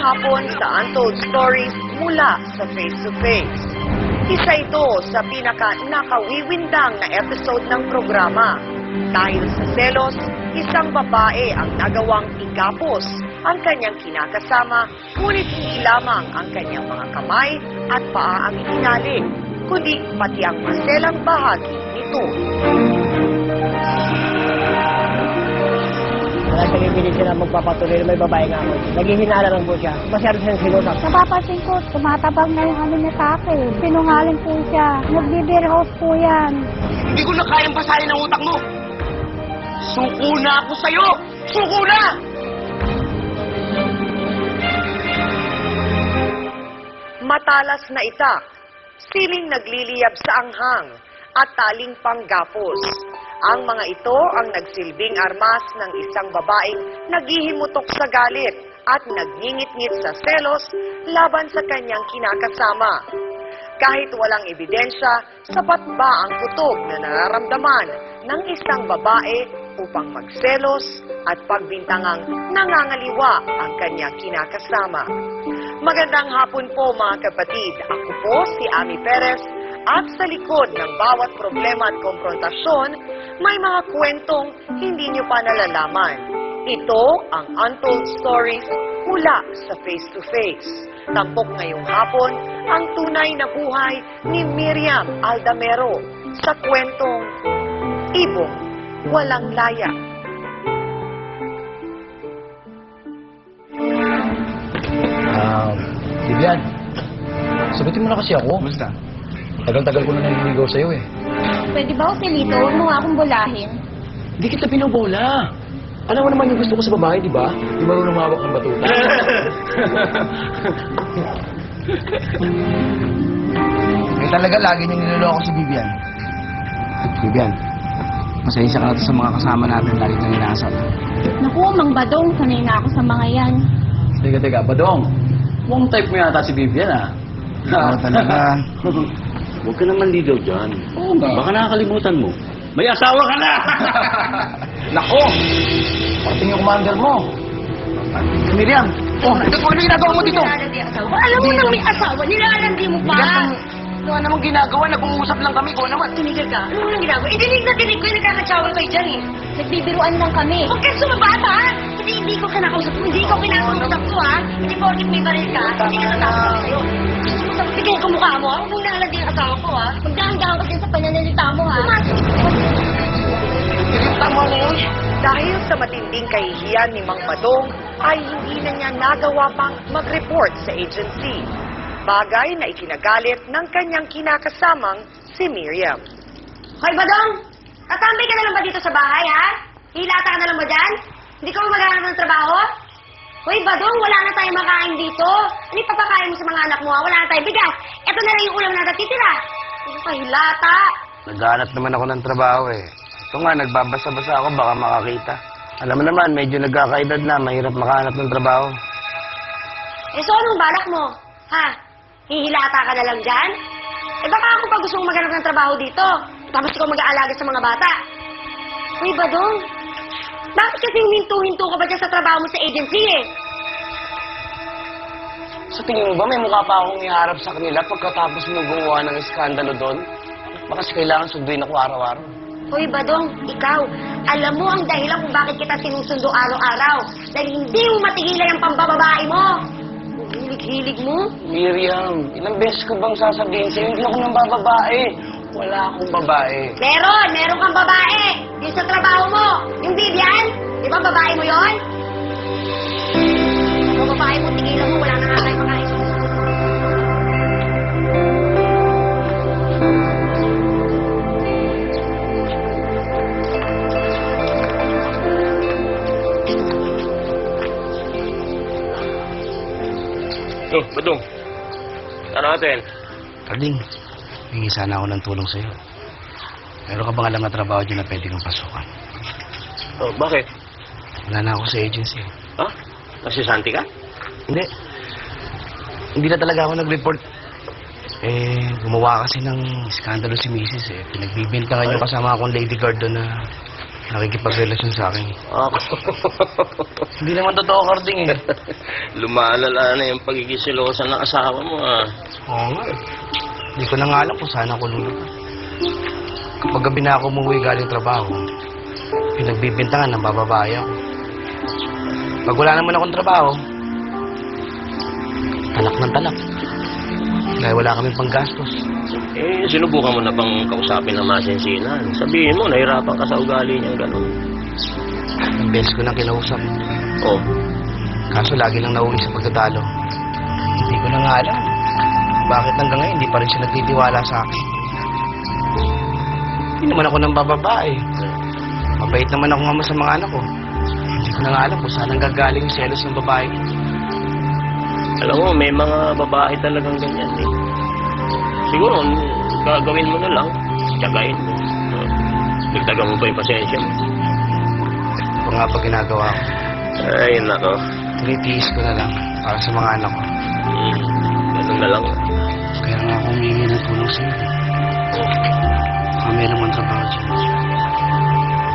hapon sa Untold Stories mula sa Face to Face. Isa ito sa pinaka-nakawiwindang na episode ng programa. Dahil sa selos, isang babae ang nagawang ikapos ang kanyang kinakasama, ngunit hindi lamang ang kanyang mga kamay at paa ang itinali, kundi pati ang maselang bahagi nito. Wala siyang ipilit siya na magpapatuloy na may babae nga ako. Naghihinala lang po siya. Masyado siyang sinusap. Napapansin ko, tumatabang na yung ano niya sa akin. Sinungaling po siya. Nagbe-beerhouse po yan. Hindi ko na kayang basahin ang utak mo! Suko na ako sa'yo! Suko na! Matalas na itak, siling nagliliyab sa anghang, at taling panggapos. Ang mga ito ang nagsilbing armas ng isang babaeng naghihimutok sa galit at nagngingit-ngit sa selos laban sa kanyang kinakasama. Kahit walang ebidensya, sapat ba ang kutob na nararamdaman ng isang babae upang magselos at pagbintangang nangangaliwa ang kanyang kinakasama? Magandang hapon po mga kapatid. Ako po si Ami Perez at sa likod ng bawat problema at konfrontasyon, may mga kwentong hindi nyo pa nalalaman. Ito ang Untold Stories mula sa Face to Face. Tampok ngayong hapon ang tunay na buhay ni Miriam Aldamero sa kwentong Ibong Walang Laya. Vivian, sagutin mo na kasi ako. Basta? Tagal-tagal ko na naniligaw sa'yo eh. Pwede ba, Oselito? Huwag mo nga akong bulahin. Hindi kita pinubola. Alam mo naman yung gusto ko sa babae, di ba? Yung marunong mawak ng batuta. Eh talaga lagi niyang niloloko si Vivian. Vivian, masayisa ka na sa mga kasama natin lagi nang inaasap. Naku, Mang Badong, sanay na ako sa mga yan. Teka, Badong. Mukhang type mo yata si Vivian, ah. Oo talaga. Huwag ka naman ligaw dyan. Oo nga. Baka nakakalimutan mo. May asawa ka na! Nako! Parating yung commander mo. Miriam, ano ginagawa mo dito? Alam mo nang may asawa, nilalandi mo pa. Ano namang ginagawa? Nag-uusap lang kami. Ko naman. Tumigil ka. Ano mo nang ginagawa? Dinig na dinig ko yung nagkakatsawal kayo dyan eh. Nagbibiruan lang kami. Huwag ka sumabata ha! Hindi ko kinakausap mo. Hindi ko kinakausap ko ha. Hindi porkit may baril ka. Hindi ka tatapos sa'yo. Gusto mo sabi, tigil ko mukha mo. Huwag mong nilalandi yung asawa ko ha. Magdahan-dahan ka din sa pananalita mo ha. Tama na yun. Dahil sa matinding kahihiyan ni Mang Badong, ay hindi na niya nagawa pang mag-report sa agency. Bagay na ikinagalit ng kanyang kinakasamang si Miriam. Hoy, Badong! Tatambay ka na lang ba dito sa bahay, ha? Hilata ka na lang ba dyan? Hindi ka mo maghanap ng trabaho? Hoy, Badong, wala na tayong makain dito. Ano ipapakain mo sa mga anak mo, ha? Wala na tayong bigas. Ito na lang yung ulam na natitira. Hindi ka hilata. Naghahanap naman ako ng trabaho eh. Ito nga, nagbabasa-basa ako, baka makakita. Alam mo naman, medyo nagkakaedad na, mahirap makahanap ng trabaho. Eh, so anong balak mo? Ha? Hihilata ka na lang dyan? Eh, baka ako pa gusto mong maghanap ng trabaho dito. Tapos ikaw mag-aalaga sa mga bata. Hoy, Badong, bakit kasi huminto-hinto ka ba dyan sa trabaho mo sa agency eh? Sa tingin mo ba may mukha pa akong iharap sa kanila pagkatapos mo gumawa ng iskandalo doon? Baka kasi kailangan sunduin ako araw-araw. Hoy, Badong, ikaw, alam mo ang dahilan kung bakit kita sinusundo araw-araw. Dahil hindi mo matigilan ang pambababae mo. Ang hilig-hilig mo. Miriam, ilang beses ko bang sasabihin sa'yo, hindi ako nang bababae. Wala akong babae. Meron kang babae. Yung sa trabaho mo. Yung Vivian, di ba babae mo yon? Yung babae mo, tigilan mo, wala na nga tayong makain. Oh, Badong. Ano natin? Parding, hingi sana ako ng tulong sa'yo. Meron ka bang alam na trabaho dyan na pwede kong pasukan? Oh, bakit? Wala na ako sa agency. Ha? Nagsisanti ka? Hindi. Hindi na talaga ako nag-report. Eh, gumawa kasi ng iskandalo si Mrs. eh. Pinagbibintangan yung kasama akong lady guard doon na nakikipagrelasyon sa akin. Ako. Hindi naman totoo, Karding eh. Lumalala na yung pagkikisilosa ng asawa mo, ah. Oo nga eh. Hindi ko na nga alam kung saan ako lulugar. Kapag gabi na ako umuwi galing trabaho, pinagbibintangan ng bababae ako. Pag wala naman akong trabaho, talak ng talak. Dahil wala kaming panggastos. Eh, sinubukan mo na bang kausapin ng masinsinan? Sabihin mo, nahirapan ka sa ugali niyang gano'n. Ang beses ko nang kinausap. Oh, Kaso lagi lang nauwi sa pagtatalo. Hindi ko na nga alam. Bakit hanggang ngayon hindi pa rin siya nagtitiwala sa akin? Hindi naman ako nang bababae. Mabait naman ako nga sa mga anak ko. Hindi ko na nga alam kung saan ang gagaling yung selos ng babae. alam mo, may mga babae talagang ganyan, eh. Siguro, gagawin mo na lang, tiyagain mo. Dagdagan mo pa yung pasensya mo. Ito nga pa ginagawa ko. Ay, nako. Tinitiis ko na lang para sa mga anak ko. Ganun na lang. Kaya nga ako humingi ng tulong sa iyo. Baka may naman trabaho dyan.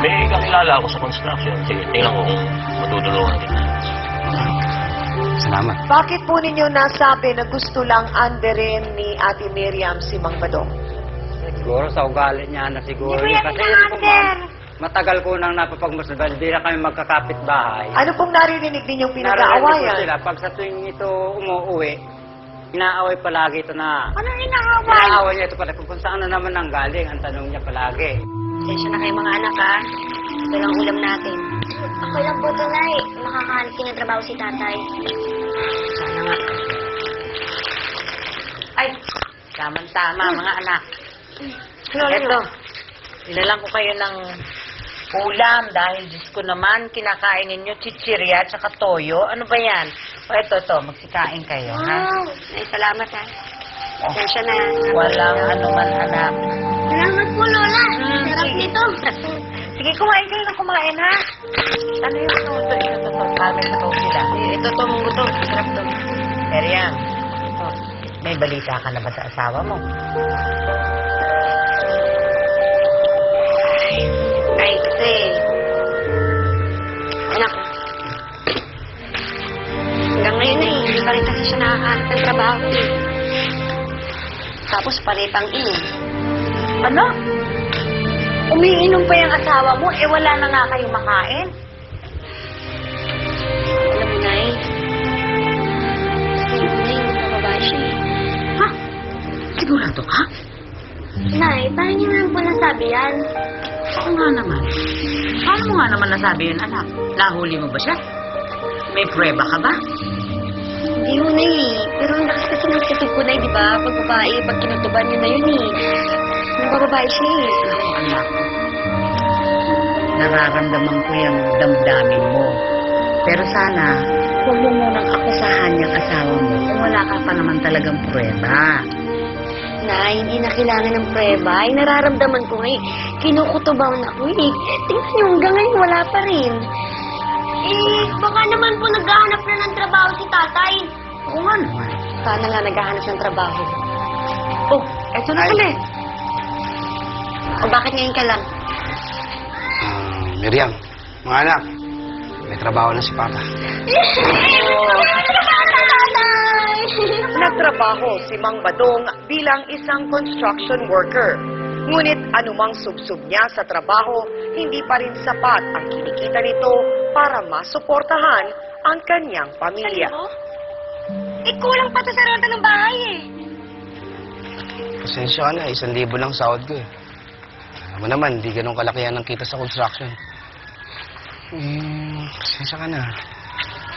May kakilala ako sa construction. Sige, tingnan ko kung matutulungan kita. Salamat. Bakit po ninyo nasabi na gusto lang anderin ni Ate Miriam si Mang Badong? Siguro sa ugali niya na siguro. Hindi ko yan Kasi ina-under. matagal ko nang napapagmasdan. Hindi na kami magkakapit bahay. Ano pong naririnig ninyong Narinig ko pinag-aawayan? sila. Pag sa tuwing ito umuwi, inaaway palagi ito na. Ano inaaway? Inaaway niya ito pala kung saan na naman ang galing. Ang tanong niya palagi. Sensya na kayo mga anak, ha? Ito lang ulam natin. Ako lang po, Tunay. Makakahanap din ng trabaho si tatay. Sana nga. Ay, tama-tama mga anak. Ito, nilalang ko kayo ng ulam dahil Diyos ko naman, kinakain ninyo chichirya at saka toyo. Ano ba yan? O ito, magsikain kayo, ha? Wow! Ay, salamat, ha? Sensya na. Walang anuman, anak. Salamat po, Lola. Sarap sige. nito. Sige, kumain kayo na kumain, ha? Ano yung ito? Ito, kami sa sila. Ito, gutom. Sarap to. Miriam, ito, may balita ka na ba sa asawa mo? Ay, kasi... Anak, hanggang ngayon hindi pa rin kasi siya nakakahanap ng trabaho, eh. Tapos palit ang inom. Ano? Umiinom pa yung asawa mo, wala na nga kayo makain? Alam mo, Nay. Nay, magbababae siya, eh. Ha? Sigurado ka? Nay, paano niyo naman po nasabi yan? Oo nga naman. Paano mo nga naman nasabi yun, anak? Nahuli mo ba siya? May prueba ka ba? Hindi mo, Nay. Pero ang lakas kasi ng sisig ko, Nay, di ba? Pag babae, pag kinutuban niyo na yun, eh. Magbababae siya, eh. Oo, anak. Nararamdaman ko yung damdamin mo. Pero sana, huwag mo munang akusahan yung asawa mo kung wala ka pa naman talagang prueba. Nay, hindi na kailangan ng prueba. Ay, nararamdaman ko ngayon. Kinukutubawan ako, eh. Tingnan niyo, hanggang ngayon wala pa rin. Eh, baka naman po naghahanap na ng trabaho si tatay. Oo nga naman. Sana nga naghahanap ng trabaho. Oh, eto na pala. O bakit ngayon ka lang? Miriam, mga anak, may trabaho na si Papa. Nagtrabaho si Mang Badong bilang isang construction worker. Ngunit anumang subsub niya sa trabaho, hindi pa rin sapat ang kinikita nito para masuportahan ang kanyang pamilya. Eh, kulang pa to sa renta ng bahay, eh. Pasensya ka na, 1,000 lang sahod ko eh. Alam mo naman, hindi ganun kalakihan ng kita sa construction. Pasensya ka na.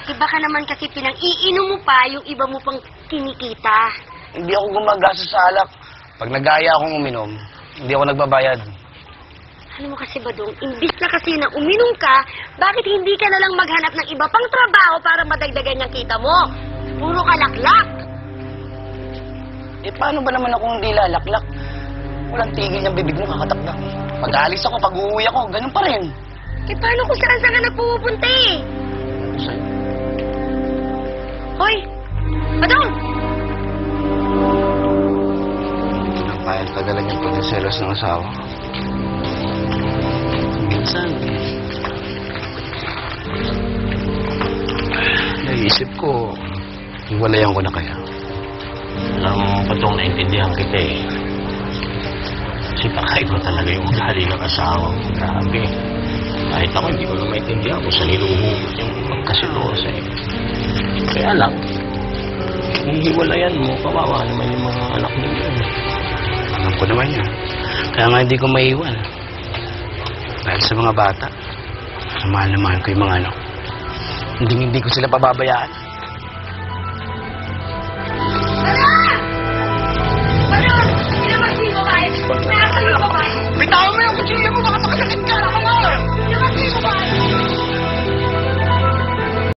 Eh, baka naman kasi pinang-iinom mo pa yung iba mo pang kinikita. Hindi ako gumagastos sa alak. Pag nagaya akong uminom, hindi ako nagbabayad. Alam mo kasi, Badong, imbis na kasi na uminom ka, bakit hindi ka na lang maghanap ng iba pang trabaho para madagdagan yung kita mo? Puro kalaklak. Eh, paano ba naman ako hindi lalaklak? Walang tigil yung bibig mo kakatakdak. Pag aalis ako, pag uuwi ako, ganun pa rin. Eh, paano kung saan ka nagpupunta, eh? Sa'yo. Hoy! Badong! Hindi na kaya tagalan yung pagkaselos ng asawa ko. minsan, Naisip ko, hiwalayan ko na kaya. alam mo, Patong, naintindihan kita eh. Kasi kakaiba talaga yung ugali ng asawa mo. Grabe. Kahit ako, hindi ko na maintindihan kung saan niluhugot yung pagkasilosa eh. Kaya lang, hihiwalayan mo, kawawa naman yung mga anak ninyo. Alam ko naman yan. Kaya nga hindi ko maiwan. Dahil sa mga bata, mahal na mahal ko yung mga anak. Hindi ko sila pababayaan.